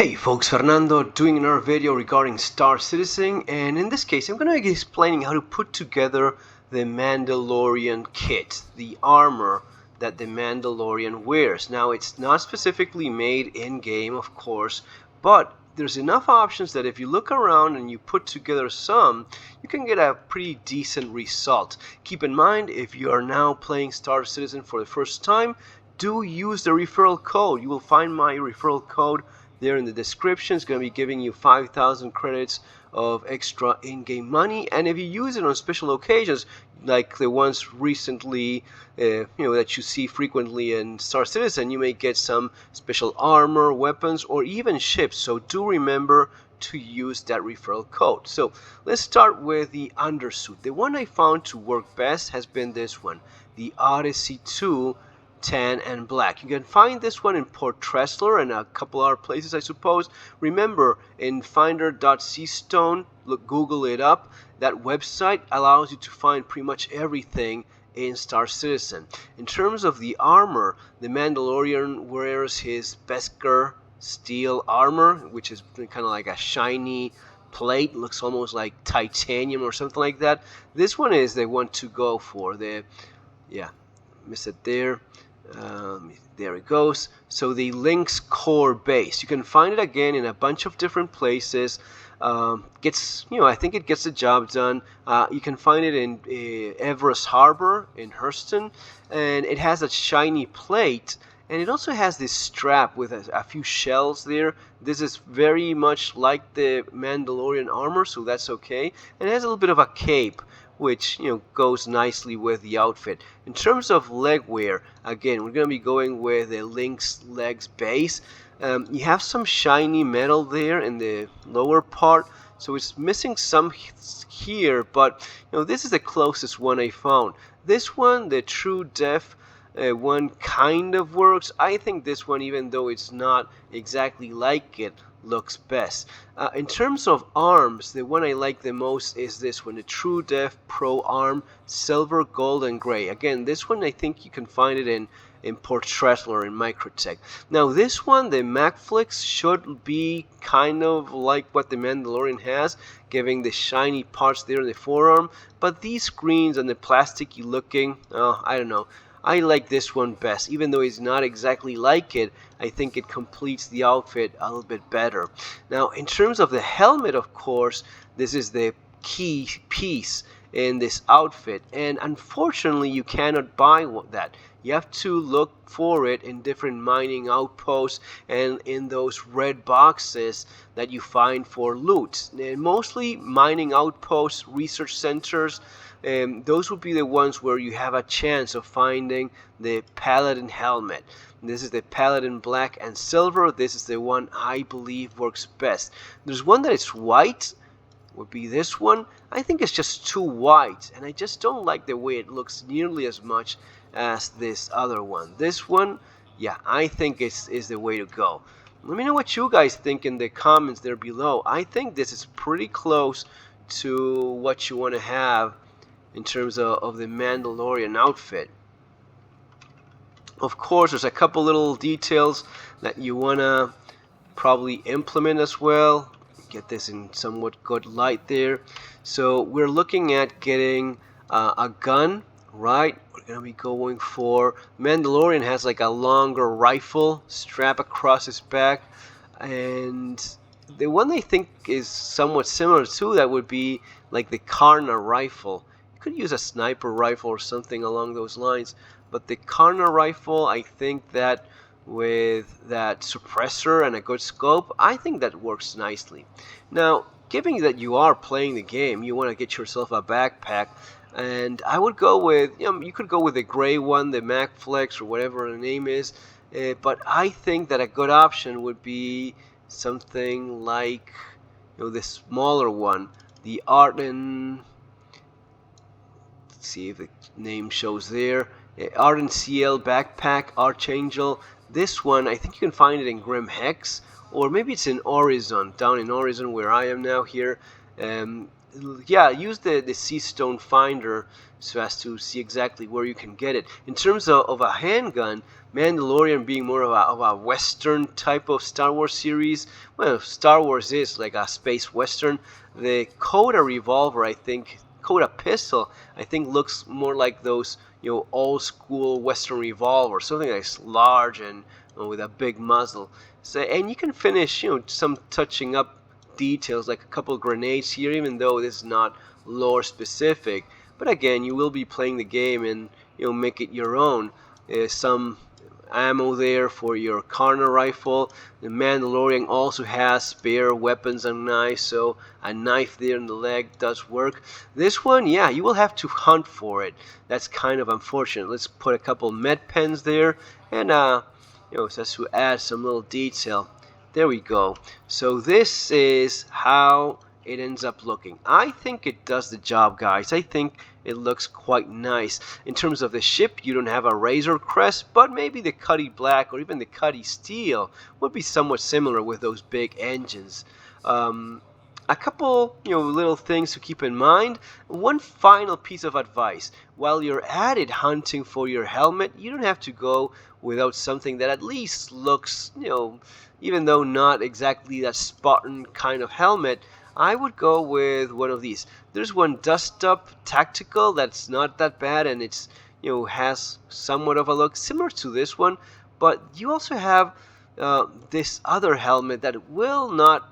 Hey folks, Fernando doing another video regarding Star Citizen, and in this case I'm going to be explaining how to put together the Mandalorian kit, the armor that the Mandalorian wears. Now it's not specifically made in-game, of course, but there's enough options that if you look around and you put together some, you can get a pretty decent result. Keep in mind, if you are now playing Star Citizen for the first time, do use the referral code. You will find my referral code there in the description. It's going to be giving you 5,000 credits of extra in-game money, and if you use it on special occasions like the ones recently that you see frequently in Star Citizen, you may get some special armor, weapons, or even ships. So do remember to use that referral code. So let's start with the undersuit. The one I found to work best has been this one, the Odyssey 2 tan and black. You can find this one in Port Tressler and a couple other places, I suppose. Remember, in finder.cstone, Google it up. That website allows you to find pretty much everything in Star Citizen. In terms of the armor, the Mandalorian wears his Beskar steel armor, which is kind of like a shiny plate, looks almost like titanium or something like that. This one is the one to go for. Miss it there. There it goes. So the Lynx core base, you can find it again in a bunch of different places. I think it gets the job done. You can find it in Everest Harbor in Hurston, and it has a shiny plate, and it also has this strap with a few shells there. This is very much like the Mandalorian armor, so that's okay. And it has a little bit of a cape, which goes nicely with the outfit. In terms of leg wear, again, we're going to be going with the Lynx legs base. You have some shiny metal there in the lower part, so it's missing some here, but this is the closest one I found. This one, the True Def one, kind of works. I think this one, even though it's not exactly like it, looks best. In terms of arms, the one I like the most is this one, the True Def Pro Arm, silver, gold, and gray. Again, this one I think you can find it in Port Tressler in Microtech. Now this one, the MacFlix, should be kind of like what the Mandalorian has, giving the shiny parts there in the forearm, but these screens and the plasticky looking, I don't know. I like this one best. Even though it's not exactly like it, I think it completes the outfit a little bit better. Now, in terms of the helmet, of course, this is the key piece in this outfit, and unfortunately you cannot buy that. You have to look for it in different mining outposts and in those red boxes that you find for loot. And mostly mining outposts, research centers, those would be the ones where you have a chance of finding the Paladin helmet. This is the Paladin black and silver. This is the one I believe works best. There's one that is white, would be this one. I think it's just too white, and I just don't like the way it looks nearly as much as this other one. This one, yeah, I think is the way to go. Let me know what you guys think in the comments there below. I think this is pretty close to what you want to have in terms of the Mandalorian outfit. Of course, there's a couple little details that you want to probably implement as well. Get this in somewhat good light there. So we're looking at getting a gun, right? We're going to be going for, Mandalorian has like a longer rifle strap across his back, and the one I think is somewhat similar to that would be like the Karna rifle. You could use a sniper rifle or something along those lines, but the Karna rifle, I think that with that suppressor and a good scope, I think that works nicely. Now, given that you are playing the game, you want to get yourself a backpack, and I would go with, you could go with the gray one, the MacFlex or whatever the name is, but I think that a good option would be something like the smaller one, the Arden. Let's see if the name shows there. Arden CL backpack, Archangel. This one, I think you can find it in Grim Hex, or maybe it's in Horizon, down in Horizon where I am now here. yeah, use the sea stone finder so as to see exactly where you can get it. In terms of a handgun, Mandalorian being more of a Western type of Star Wars series, well, Star Wars is like a space Western. The Coda revolver, I think, Coda pistol, I think looks more like those, old school Western revolvers, something that's large and with a big muzzle. So, and you can finish, some touching up details like a couple of grenades here, even though this is not lore specific. But again, you will be playing the game and make it your own. Some ammo there for your corner rifle. The Mandalorian also has spare weapons and knives, so a knife there in the leg does work. This one, yeah, you will have to hunt for it. That's kind of unfortunate. Let's put a couple med pens there, and just to add some little detail. There we go. So this is how it ends up looking. I think it does the job, guys. I think it looks quite nice. In terms of the ship, you don't have a Razor Crest, but maybe the Cuddy Black or even the Cuddy Steel would be somewhat similar with those big engines. A couple, little things to keep in mind. One final piece of advice: while you're at it hunting for your helmet, you don't have to go without something that at least looks, even though not exactly that Spartan kind of helmet. I would go with one of these. There's one Dust Up Tactical that's not that bad, and it's has somewhat of a look similar to this one. But you also have this other helmet that will not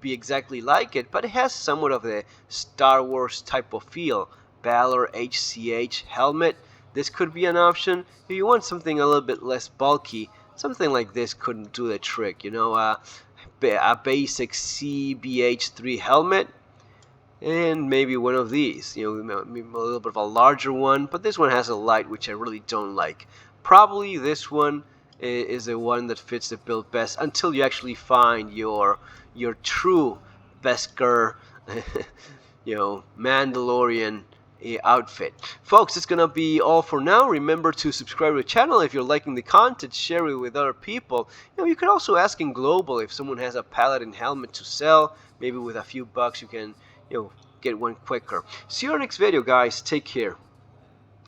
be exactly like it, but it has somewhat of a Star Wars type of feel. Valor HCH helmet. This could be an option. If you want something a little bit less bulky, something like this couldn't do the trick. A basic CBH3 helmet, and maybe one of these, maybe a little bit of a larger one, but this one has a light which I really don't like. Probably this one is the one that fits the build best until you actually find your true Beskar Mandalorian outfit. Folks, it's gonna be all for now. Remember to subscribe to the channel if you're liking the content, share it with other people. You can also ask in global if someone has a Paladin helmet to sell. Maybe with a few bucks you can get one quicker. See you in our next video, guys. Take care.